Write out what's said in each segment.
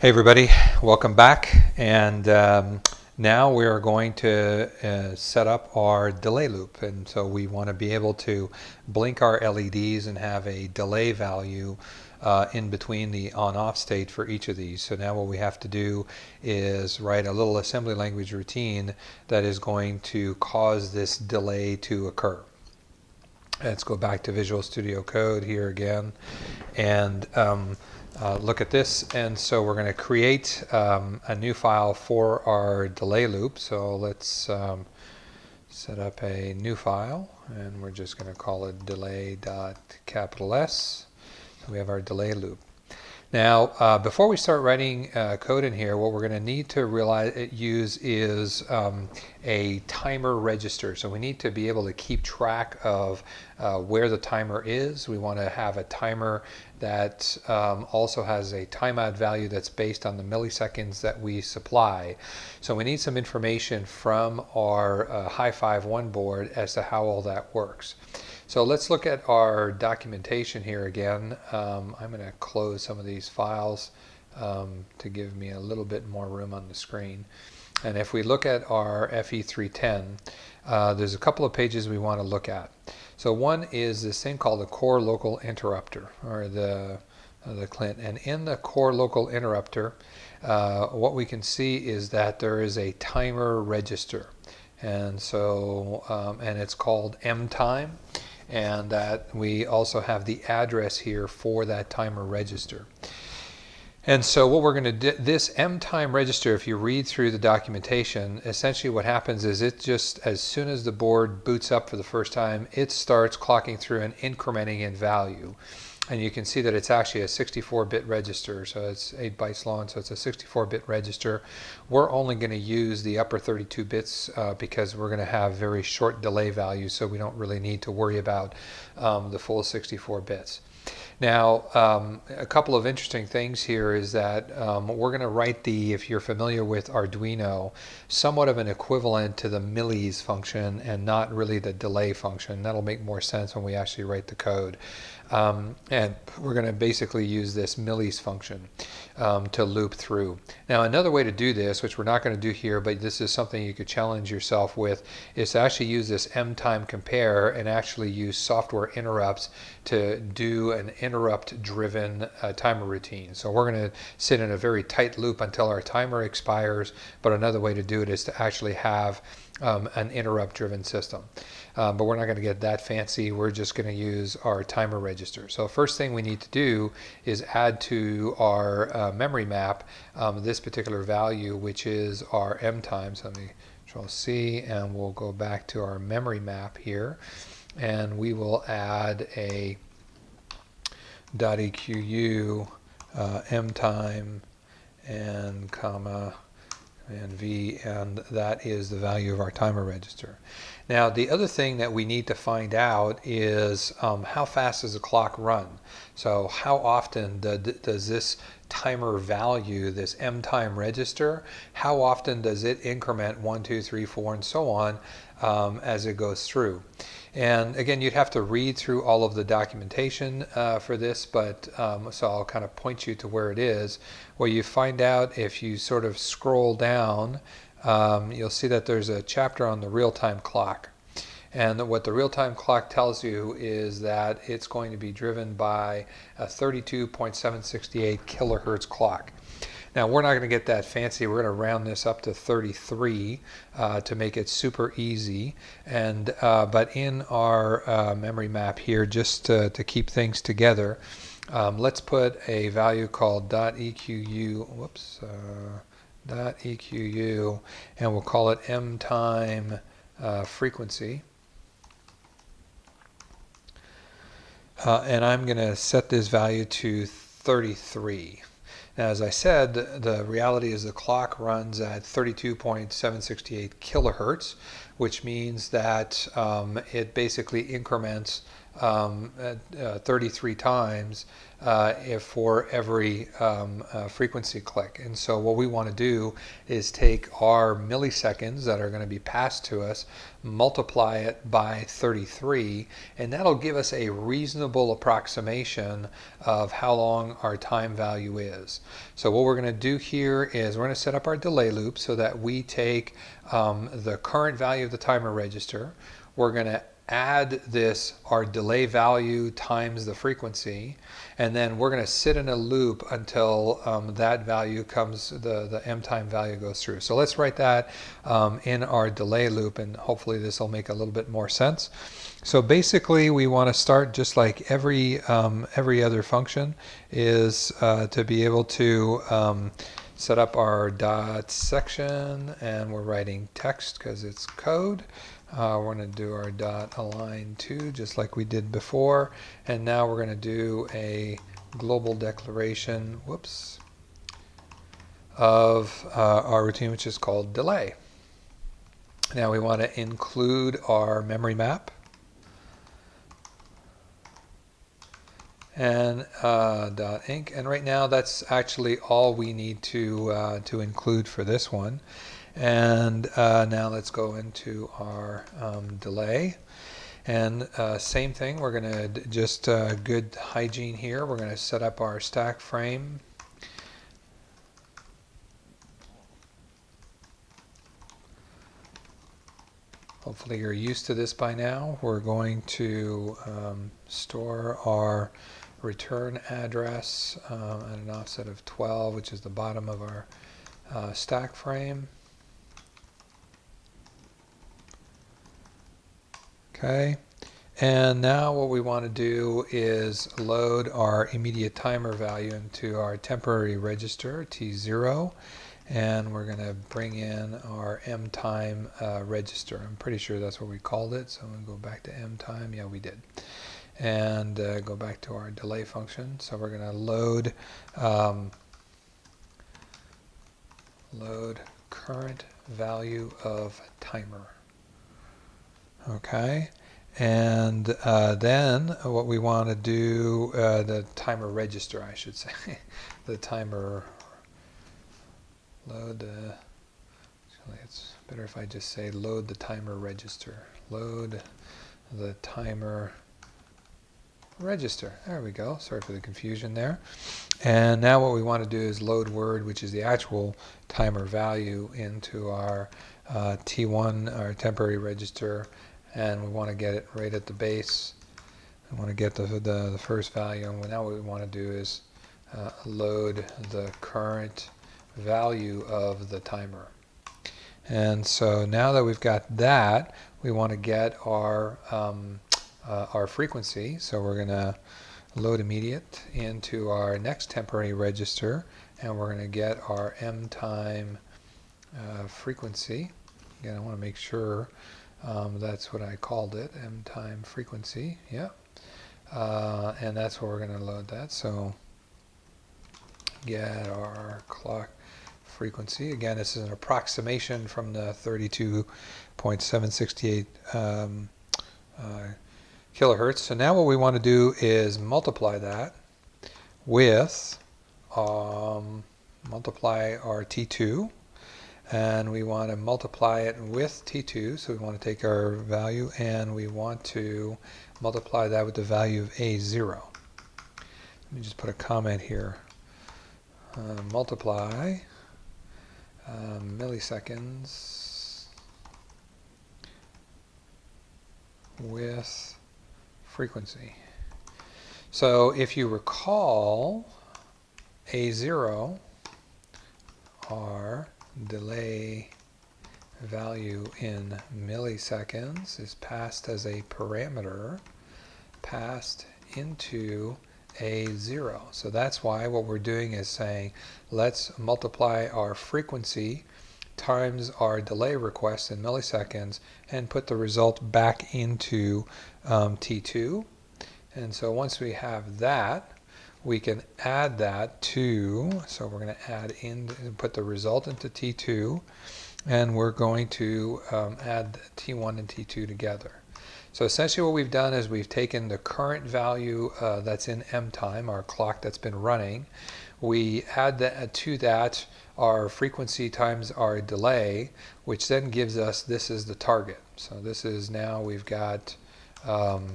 Hey everybody, welcome back. And now we are going to set up our delay loop. And so we want to be able to blink our LEDs and have a delay value in between the on-off state for each of these. So now what we have to do is write a little assembly language routine that is going to cause this delay to occur. Let's go back to Visual Studio Code here again and look at this. And so we're going to create a new file for our delay loop. So let's set up a new file, and we're just going to call it delay.S. So we have our delay loop. Now, before we start writing code in here, what we're going to need to use is a timer register. So we need to be able to keep track of where the timer is. We want to have a timer that also has a timeout value that's based on the milliseconds that we supply. So we need some information from our Hi-5 board as to how all that works. So let's look at our documentation here again. I'm going to close some of these files to give me a little bit more room on the screen. And if we look at our FE310, there's a couple of pages we want to look at. So one is this thing called the core local interrupter, or the CLINT. And in the core local interrupter, what we can see is that there is a timer register. And so, and it's called mtime. And that we also have the address here for that timer register. And so what we're going to do, this mtime register, if you read through the documentation, essentially what happens is it just, as soon as the board boots up for the first time, it starts clocking through and incrementing in value. And you can see that it's actually a 64-bit register, so it's 8 bytes long, so it's a 64-bit register. We're only going to use the upper 32 bits because we're going to have very short delay values, so we don't really need to worry about the full 64 bits. Now, a couple of interesting things here is that we're going to write if you're familiar with Arduino, somewhat of an equivalent to the millis function and not really the delay function. That'll make more sense when we actually write the code. And we're going to basically use this millis function to loop through. Now, another way to do this, which we're not going to do here, but this is something you could challenge yourself with, is to actually use this mtime compare and actually use software interrupts to do an interrupt-driven timer routine. So we're going to sit in a very tight loop until our timer expires, but another way to do it is to actually have an interrupt-driven system. But we're not going to get that fancy. We're just going to use our timer register. So first thing we need to do is add to our memory map this particular value, which is our mtime. So let me Control C, and we'll go back to our memory map here, and we will add a .equ mtime and comma and V, and that is the value of our timer register. Now, the other thing that we need to find out is how fast does the clock run? So how often does this timer value, this mtime register, how often does it increment 1, 2, 3, 4, and so on as it goes through? And again, you'd have to read through all of the documentation for this, but so I'll kind of point you to where it is. Well, you find out if you sort of scroll down, you'll see that there's a chapter on the real-time clock. And what the real-time clock tells you is that it's going to be driven by a 32.768 kilohertz clock. Now, we're not going to get that fancy. We're going to round this up to 33 to make it super easy. And but in our memory map here, just to keep things together, let's put a value called .equ, .equ, and we'll call it mtime frequency. And I'm going to set this value to 33. Now, as I said, the reality is the clock runs at 32.768 kilohertz, which means that it basically increments 33 times for every frequency click. And so what we want to do is take our milliseconds that are going to be passed to us, multiply it by 33, and that'll give us a reasonable approximation of how long our time value is. So what we're going to do here is we're going to set up our delay loop so that we take the current value of the timer register. We're going to add this, our delay value times the frequency, and then we're going to sit in a loop until that value comes, the M time value goes through. So let's write that in our delay loop, and hopefully this will make a little bit more sense. So basically we want to start just like every other function is to be able to set up our dot section, and we're writing text because it's code. We're going to do our dot align to just like we did before, and now we're going to do a global declaration, whoops, of our routine, which is called delay. Now we want to include our memory map and dot inc, and right now that's actually all we need to include for this one. And now let's go into our delay, and same thing, we're going to just good hygiene here, we're going to set up our stack frame. Hopefully you're used to this by now. We're going to store our return address at an offset of 12, which is the bottom of our stack frame. Okay, and now what we want to do is load our immediate timer value into our temporary register T0, and we're going to bring in our M time register. I'm pretty sure that's what we called it, so I'm going to go back to M time. Yeah, we did. And go back to our delay function. So we're going to load load current value of timer. Okay, and then what we want to do, the timer register, I should say, the timer load, actually it's better if I just say load the timer register. Load the timer register. There we go. Sorry for the confusion there. And now what we want to do is load word, which is the actual timer value, into our T1, our temporary register, and we want to get it right at the base. We want to get the first value, and now what we want to do is load the current value of the timer. And so now that we've got that, we want to get our frequency. So we're going to load immediate into our next temporary register, and we're going to get our M time frequency. Again, I want to make sure that's what I called it, M time frequency. Yeah, and that's where we're going to load that. So get our clock frequency. Again, this is an approximation from the 32.768 kilohertz. So now what we want to do is multiply that with multiply our T2, and we want to multiply it with T2. So we want to take our value and we want to multiply that with the value of A0. Let me just put a comment here. Multiply milliseconds with frequency. So if you recall, A0, our delay value in milliseconds, is passed as a parameter passed into A0. So that's why what we're doing is saying, let's multiply our frequency times our delay request in milliseconds and put the result back into T2. And so once we have that, we can add that to, so we're going to add in, put the result into T2, and we're going to add T1 and T2 together. So essentially what we've done is we've taken the current value that's in M time, our clock that's been running. We add that to that our frequency times our delay, which then gives us, this is the target. So this is now we've got the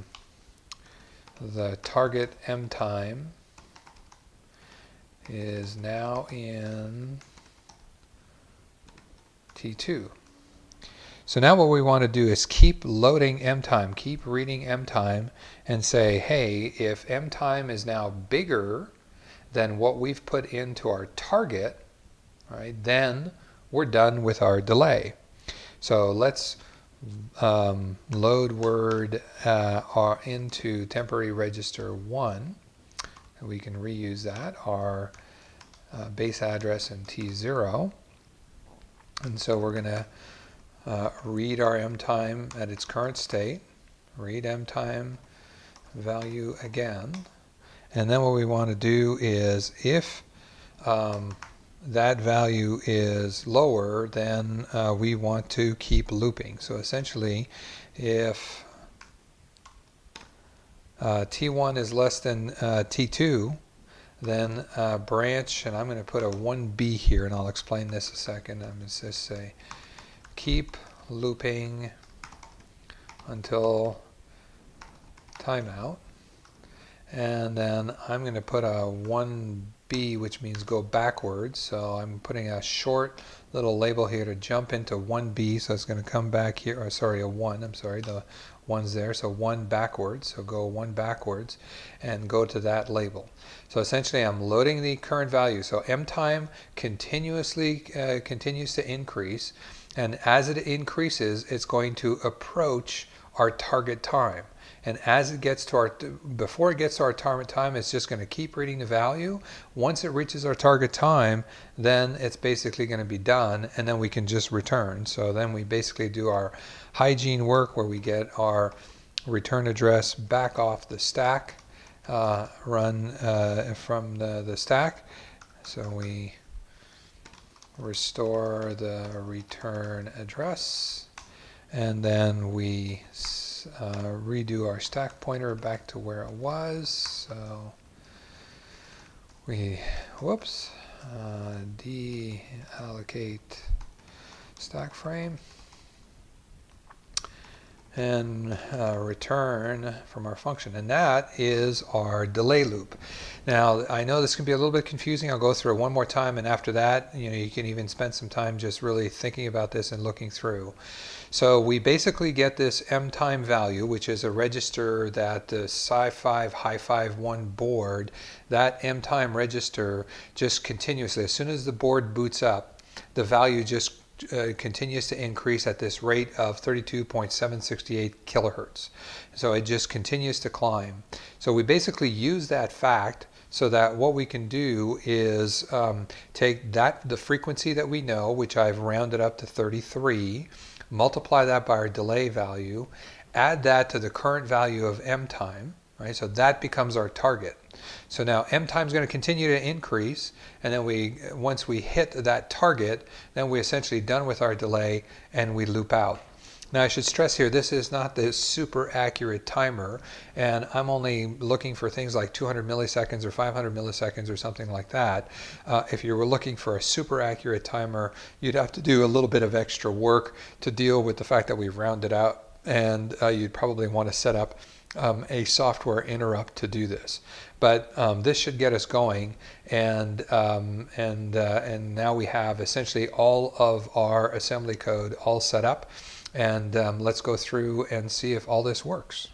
target M time is now in T2. So now what we want to do is keep loading M time, keep reading M time, and say, hey, if M time is now bigger than what we've put into our target, right, then we're done with our delay. So let's load word into temporary register 1. And we can reuse that, our base address in T0. And so we're going to read our M time at its current state, read M time value again, and then what we want to do is if that value is lower, then we want to keep looping. So essentially, if T1 is less than T2, then branch, and I'm going to put a 1B here, and I'll explain this a second. I'm going to just say keep looping until timeout, and then I'm going to put a 1B, which means go backwards. So I'm putting a short little label here to jump into 1B, so it's going to come back here, or sorry, a 1, I'm sorry, the 1's there, so 1 backwards, so go 1 backwards and go to that label. So essentially I'm loading the current value, so M time continues to increase, and as it increases, it's going to approach our target time. And as it gets to before it gets to our target time, it's just going to keep reading the value. Once it reaches our target time, then it's basically going to be done, and then we can just return. So then we basically do our hygiene work where we get our return address back off the stack, run from the stack. So we restore the return address, and then we redo our stack pointer back to where it was. So we deallocate stack frame and return from our function, and that is our delay loop. Now I know this can be a little bit confusing. I'll go through it one more time, and after that, you can even spend some time just really thinking about this and looking through. So we basically get this M time value, which is a register that the Sci5 Hi5 1 board, that M time register just continuously, as soon as the board boots up, the value just continues to increase at this rate of 32.768 kilohertz. So it just continues to climb. So we basically use that fact so that what we can do is take the frequency that we know, which I've rounded up to 33, multiply that by our delay value, add that to the current value of M time, right? So that becomes our target. So now M time is going to continue to increase, and then once we hit that target, then we're essentially done with our delay and we loop out. Now I should stress here, this is not the super accurate timer, and I'm only looking for things like 200 milliseconds or 500 milliseconds or something like that. If you were looking for a super accurate timer, you'd have to do a little bit of extra work to deal with the fact that we've rounded out, and you'd probably want to set up a software interrupt to do this. But this should get us going, and now we have essentially all of our assembly code all set up. And let's go through and see if all this works.